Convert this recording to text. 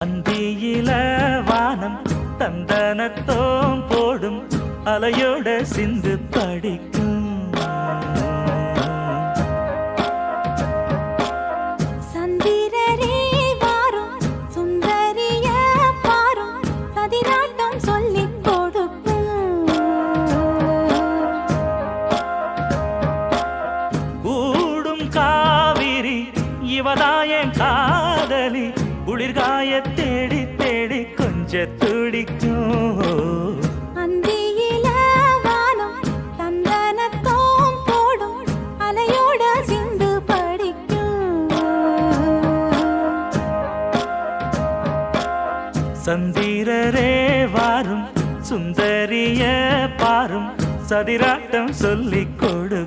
அந்தியில வானம் தந்தனத்தோம் போடும் அலையோட சிந்து படிக்கும். சந்திரரே வாரும் சுந்தரிய பாரும் சதிராட்டம் சொல்லிக் கொடுக்கும். கூடும் காவிரி இவதாயன் காதலி குளிர்காய தேடி தேடி கொஞ்ச துடிக்கும். அந்தியில வானம் தந்தனத்தோம் போடும் அலையோட சிந்து படிக்கும். சந்திரரே வாரும் சுந்தரிய பாரும் சதிராட்டம் சொல்லிக் கொடு.